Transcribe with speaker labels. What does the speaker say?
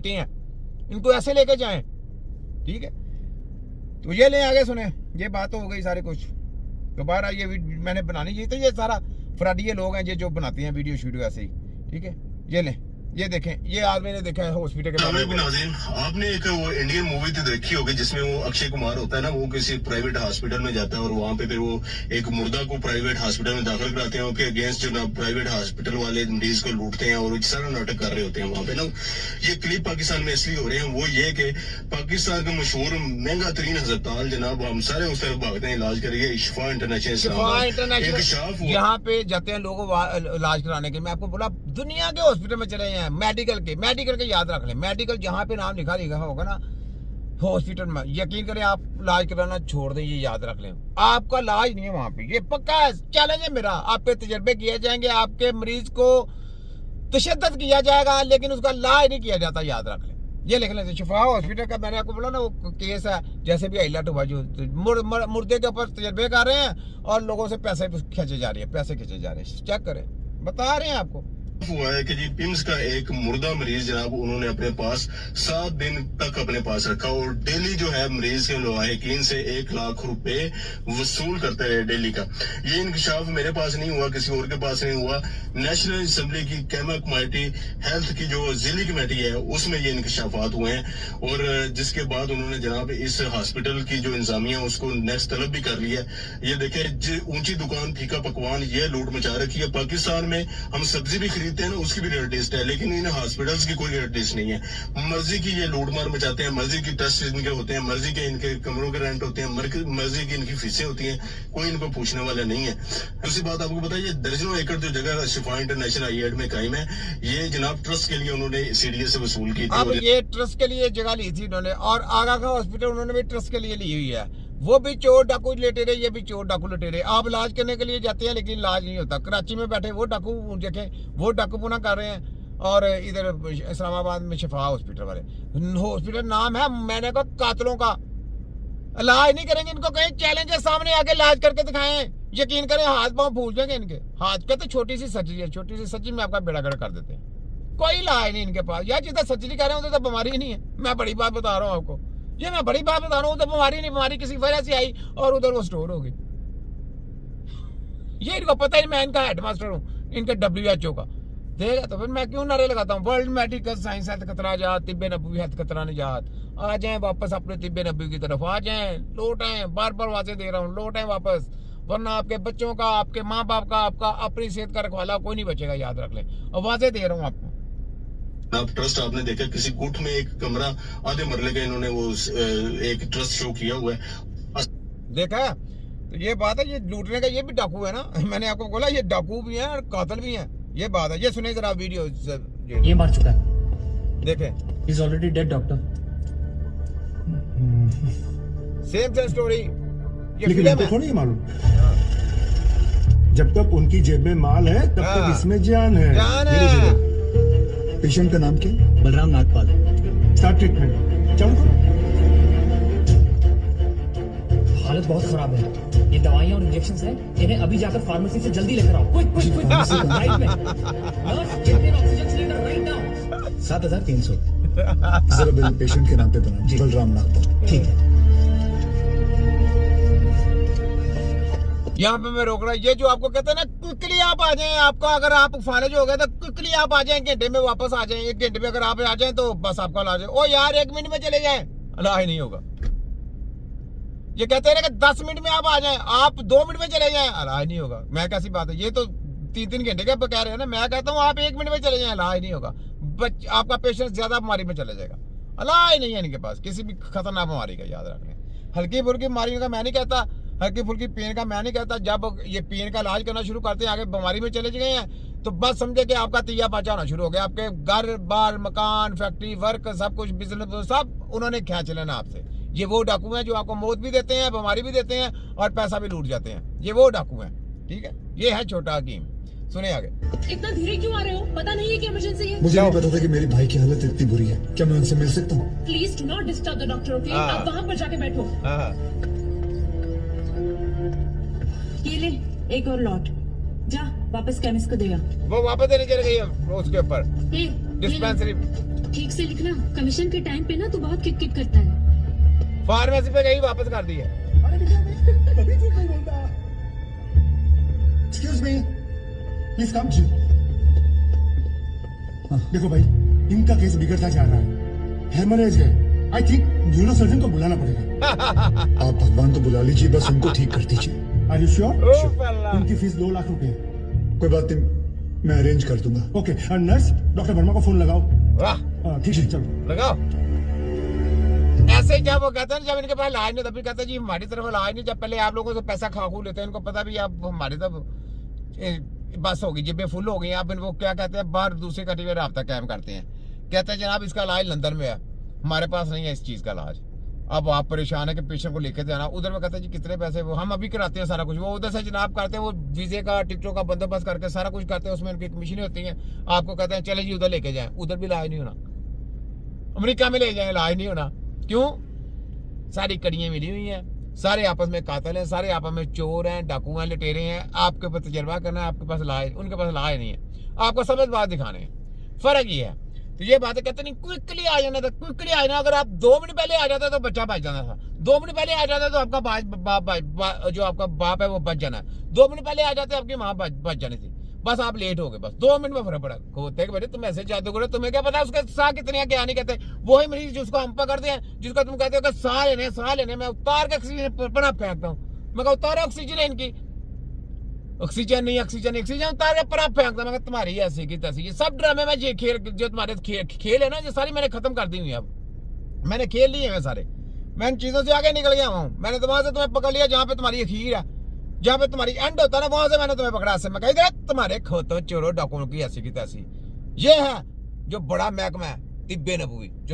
Speaker 1: हैं, इनको ऐसे लेके जाएं, ठीक है। तो ये ले आगे सुने, ये बात तो हो गई सारे कुछ। दोबारा ये मैंने बनानी चाहिए, तो ये सारा फ्रॉडिये लोग हैं ये जो बनाते हैं वीडियो शूडियो ऐसे ही, ठीक है। ये ले, ये देखें, ये आदमी ने देखा है हॉस्पिटल के बारे में।
Speaker 2: नाज़रीन, आपने एक वो इंडियन मूवी तो देखी होगी जिसमें वो अक्षय कुमार होता है ना, वो किसी प्राइवेट हॉस्पिटल में जाता है और वहाँ पे फिर वो एक मुर्दा को प्राइवेट हॉस्पिटल में दाखिल कराते हैं, उसके अगेंस्ट जो ना प्राइवेट हॉस्पिटल वाले मरीज को लूटते हैं और सारा नाटक कर रहे होते हैं वहाँ पे ना। ये क्लिप पाकिस्तान में इसलिए हो रहे हैं, वो ये कि पाकिस्तान का मशहूर महंगा तरीन अस्पताल जनाब, हम सारे उस तरफ भागते हैं इलाज करिए, शिफा इंटरनेशनल
Speaker 1: यहाँ पे जाते हैं लोगों इलाज कराने के। मैं आपको बोला दुनिया के हॉस्पिटल में चले हैं, मेडिकल के याद रख लें, मेडिकल जहाँ पे नाम लिखा होगा ना हॉस्पिटल में, यकीन करें आप इलाज कराना छोड़ दें, ये याद रख लें, आपका इलाज नहीं है वहाँ पे। ये पक्का है, चैलेंज है मेरा। आप पे तजर्बे किए जाएंगे, आपके मरीज को तशद्दुद किया जाएगा, लेकिन उसका इलाज नहीं किया जाता, याद रख लें। ये लिख लेते शिफा हॉस्पिटल का, मैंने आपको बोला ना वो केस है, जैसे भी अहिला टोबा जो मुर्दे के ऊपर तजर्बे कर रहे हैं और लोगों से पैसे खींचे जा रहे हैं, पैसे खींचे जा रहे हैं। चेक करें, बता रहे हैं आपको।
Speaker 2: हुआ है कि जी पिम्स का एक मुर्दा मरीज जनाब उन्होंने अपने पास 7 दिन तक अपने पास रखा और डेली जो है मरीज के लवाहिकीन से 1 लाख रुपए वसूल करते रहे डेली का। ये इंकशाफ मेरे पास नहीं हुआ, किसी और के पास नहीं हुआ, नेशनल असेंबली की कैमा कमेटी हेल्थ की जो जिली कमेटी है उसमें ये इंकशाफात हुए हैं और जिसके बाद उन्होंने जनाब इस हॉस्पिटल की जो इंतजामिया उसको नेक्स्ट तलब भी कर लिया। ये देखे ऊंची दुकान फीका पकवान ये लूट मचा रखी है। पाकिस्तान में हम सब्जी भी खरीदते हैं ना, उसकी भी रेट लिस्ट है, लेकिन इन हॉस्पिटल्स की कोई रेट लिस्ट नहीं है। मर्जी की ये लूट मार मचाते हैं, मर्जी की टेस्ट इनके होते हैं, मर्जी के इनके कमरों के रेंट होते हैं, मर्जी की इनकी फीसें होती हैं, कोई इनको पूछने वाला नहीं है। दूसरी बात आपको बताइए, दर्जनों एकड़ जो जगह शिफा इंटरनेशनल आईएड में कायम है, ये जनाब ट्रस्ट के लिए उन्होंने सीडीए से वसूल की थी।
Speaker 1: अब ये ट्रस्ट के लिए जगह ली थी उन्होंने, और आगा का हॉस्पिटल उन्होंने भी ट्रस्ट के लिए ली हुई है। वो भी चोर डाकू लेटे रहे, ये भी चोर डाकू लेटे रहे। आप इलाज करने के लिए जाते हैं लेकिन इलाज नहीं होता। कराची में बैठे वो डाकू देखें, वो डाकू पुना कर रहे हैं, और इधर इस्लामाबाद में शिफा हॉस्पिटल वाले, हॉस्पिटल नाम है मैंने कहा कातलों का। इलाज नहीं करेंगे, इनको कहीं चैलेंज है सामने आके इलाज करके दिखाएं, यकीन करें हाथ पांव फूल जाएंगे इनके। हाथ पे तो छोटी सी सर्जरी है, छोटी सी सर्जरी में आपका बेड़ा गर्क कर देते हैं। कोई इलाज नहीं इनके पास। यार जितना सर्जरी कर रहे हैं उधर तो बीमारी ही नहीं है। मैं बड़ी बात बता रहा हूँ आपको, ये मैं बड़ी बात बता रहा हूँ, तो बीमारी नहीं, बीमारी किसी वजह से आई और उधर वो स्टोर हो गई। ये इनको पता ही, मैं इनका हेडमास्टर हूँ, इनके WHO का। देगा तो फिर मैं क्यों नारे लगाता हूँ, वर्ल्ड मेडिकल साइंस हेल्थ कतरा जात, तिब्बे नबवी हेल्थ कतरा निजात। आ जाएं वापस अपने तिब्बे नबवी की तरफ, आ जाएं, लौट आए। बार बार वाजे दे रहा हूँ, लौट आए वापस, वरना आपके बच्चों का, आपके माँ बाप का, आपका अपनी सेहत का रखवाला कोई नहीं बचेगा, याद रख लें। और वाजे दे रहा हूँ आपको।
Speaker 2: आप ट्रस्ट आपने देखा, किसी गुट में एक कमरा आधे मरले का इन्होंने वो एक ट्रस्ट शो किया हुआ है, देखा।
Speaker 1: तो ये बात है, ये लूटने का ये भी डाकू है ना। मैंने आपको बोला ये डाकू भी है और कातिल भी है, ये बात है। ये सुनिए जरा वीडियो,
Speaker 3: ये मार चुका है,
Speaker 1: देखें।
Speaker 3: Is already dead doctor.
Speaker 1: Same story,
Speaker 4: लेकिन इनको थोड़ी ही मालूम, जब तक उनकी जेब में माल है तब तक इसमें जान है।
Speaker 1: जान है।
Speaker 4: पेशेंट का नाम क्या?
Speaker 3: बलराम नागपाल।
Speaker 4: Start treatment. चलो,
Speaker 3: हालत बहुत खराब है, ये दवाइयाँ और इंजेक्शन हैं, इन्हें अभी जाकर फार्मेसी से जल्दी लेकर आओ। क्विक क्विक क्विक, राइट में। Nurse, get me N oxygen cylinder right now.
Speaker 4: 7,300। जरा बिल पेशेंट के नाम पे बना, बलराम नागपाल।
Speaker 3: ठीक है।
Speaker 1: यहाँ पे मैं रोक रहा, ये जो आपको कहते हैं ना क्विकली आप आ जाएं, आपका अगर आप फालज हो गए तो क्विकली आप आ जाएं, घंटे में वापस आ जाएं, 1 घंटे में अगर आप आ जाएं तो बस आपका इलाज है। ओ यार 1 मिनट में चले जाएं, इलाज नहीं होगा। ये कहते हैं ना कि 10 मिनट में आप आ जाएं, आप 2 मिनट में चले जाएं, इलाज नहीं होगा। मैं कैसी बात है, ये तो 3-3 घंटे के कह रहे हैं ना। मैं कहता हूँ आप 1 मिनट में चले जाएं, इलाज नहीं होगा। आपका पेशेंट ज्यादा बीमारी में चला जाएगा, इलाज नहीं है इनके पास किसी भी खतरनाक बीमारी का, याद रखना। हल्की फुल्की बीमारियों का मैं नहीं कहता, हल्की फुल्की पेन का मैं नहीं कहता। जब ये पेन का इलाज करना शुरू करते हैं, आगे बीमारी में चले गए हैं, तो बस समझे कि आपका तीया पाचा होना शुरू हो गया। आपके घर बार मकान फैक्ट्री वर्क सब कुछ बिजनेस सब उन्होंने खींच लेना आपसे। ये वो डाकू हैं जो आपको मौत भी देते हैं, बीमारी भी देते हैं और पैसा भी लूट जाते हैं। ये वो डाकू हैं, ठीक है। ये है छोटा हकीम। सुने आगे।
Speaker 5: इतना धीरे क्यों आ रहे हो? पता नहीं है कि इमरजेंसी है।
Speaker 4: मुझे नहीं पता था कि मेरे भाई की हालत इतनी बुरी है। क्या मैं उनसे मिल सकता हूँ?
Speaker 5: Please do not disturb the doctor, okay? आप वहाँ पर जाके बैठो। ये ले एक और लॉट, जा वापस केमिस्ट को देगा।
Speaker 1: वो वापस देने चले गई है उसके ऊपर
Speaker 5: ये
Speaker 1: डिस्पेंसरी।
Speaker 5: ठीक से लिखना, कमीशन के टाइम पे ना तू बहुत किट करता है।
Speaker 1: फार्मेसी पे गई, वापस कर दी है।
Speaker 4: कभी झूठ नहीं बोलता। Excuse me, please come. जी देखो भाई, इनका केस बिगड़ता जा रहा है, हेमरेज है। आई थिंक न्यूरो सर्जन को बुलाना पड़ेगा। आप भगवान तो बुला लीजिए, बस उनको ठीक कर दीजिए। Are you sure?
Speaker 1: Oh Allah.
Speaker 4: उनकी फीस 2 लाख रुपए। कोई बात नहीं, मैं अरेंज कर दूंगा। ओके, नर्स डॉक्टर वर्मा को फोन लगाओ।
Speaker 1: वाह,
Speaker 4: ठीक है, चलो
Speaker 1: लगाओ। ऐसे ही जब वो कहते हैं, जब इनके पास इलाज नहीं, तभी कहते हैं जी हमारी तरफ इलाज नहीं। जब पहले आप लोगों से पैसा खा लेते हैं, इनको पता भी आप हमारी तरफ बस होगी, जेबें फुल हो गई। आप इनको क्या कहते हैं, बाहर दूसरी कंट्री में राब्ता कायम करते हैं। कहते हैं जनाब इसका इलाज लंदन में है, हमारे पास नहीं है इस चीज़ का इलाज। अब आप परेशान है कि पेशेंट को लेके जाना। उधर में कहते हैं जी कितने पैसे, वो हम अभी कराते हैं सारा कुछ। वो उधर से जनाब करते हैं, वो वीजे का टिकटों का बंदोबस्त करके सारा कुछ करते हैं, उसमें उनकी कमीशनें होती हैं। आपको कहते हैं चले जी उधर लेके जाएं, उधर भी इलाज नहीं होना। अमेरिका में ले जाएं, इलाज नहीं होना। क्यों? सारी कड़ियाँ मिली हुई हैं, सारे आपस में कातिल हैं, सारे आपस में चोर हैं, डाकू हैं, लुटेरे हैं। आपके ऊपर तजर्बा करना है, आपके पास इलाज, उनके पास इलाज नहीं है। आपको समझ बात दिखाने हैं, फर्क ये है। तो ये बातें कहते नहीं, क्विकली आ जाना था, क्विकली आ जाना। अगर आप 2 मिनट पहले आ जाते तो बच्चा बच जाना था। 2 मिनट पहले आ जाता तो आपका जो आपका बाप है वो बच जाना है। 2 मिनट पहले आ जाते आपकी माँ बच जानी थी। बस आप लेट हो गए, बस 2 मिनट में फर्क पड़ा। होते कि बेटे तुम ऐसे जादू करो, तुम्हें क्या पता उसके साह कितने हैं क्या नहीं। कहते वही मरीज जिसको हम पकड़ते हैं, जिसको तुम कहते हो कि साह लेने मैं उतार के ऑक्सीजन पना फेंकता हूँ। मैं उतारो ऑक्सीजन है इनकी, ऑक्सीजन नहीं, ऑक्सीजन उतार के पना फेंकता। मैं तुम्हारी ऐसी की तैसी, ये सब ड्रामे में ये खेल जो तुम्हारे खेल है ना, ये सारी मैंने खत्म कर दी हुई। अब मैंने खेल लिए हैं सारे, मैं इन चीजों से आगे निकल गया हूँ। मैंने वहां से तुम्हें पकड़ लिया जहाँ पे तुम्हारी अखीर है, जहाँ पे तुम्हारी एंड होता है ना, वहां से मैंने तुम्हें पकड़ा। से मैं कही तुम्हारे खोतों चोरों डाकुओं की ऐसी की तैसी। ये है जो बड़ा महकमा है तिब्बे नबूवी।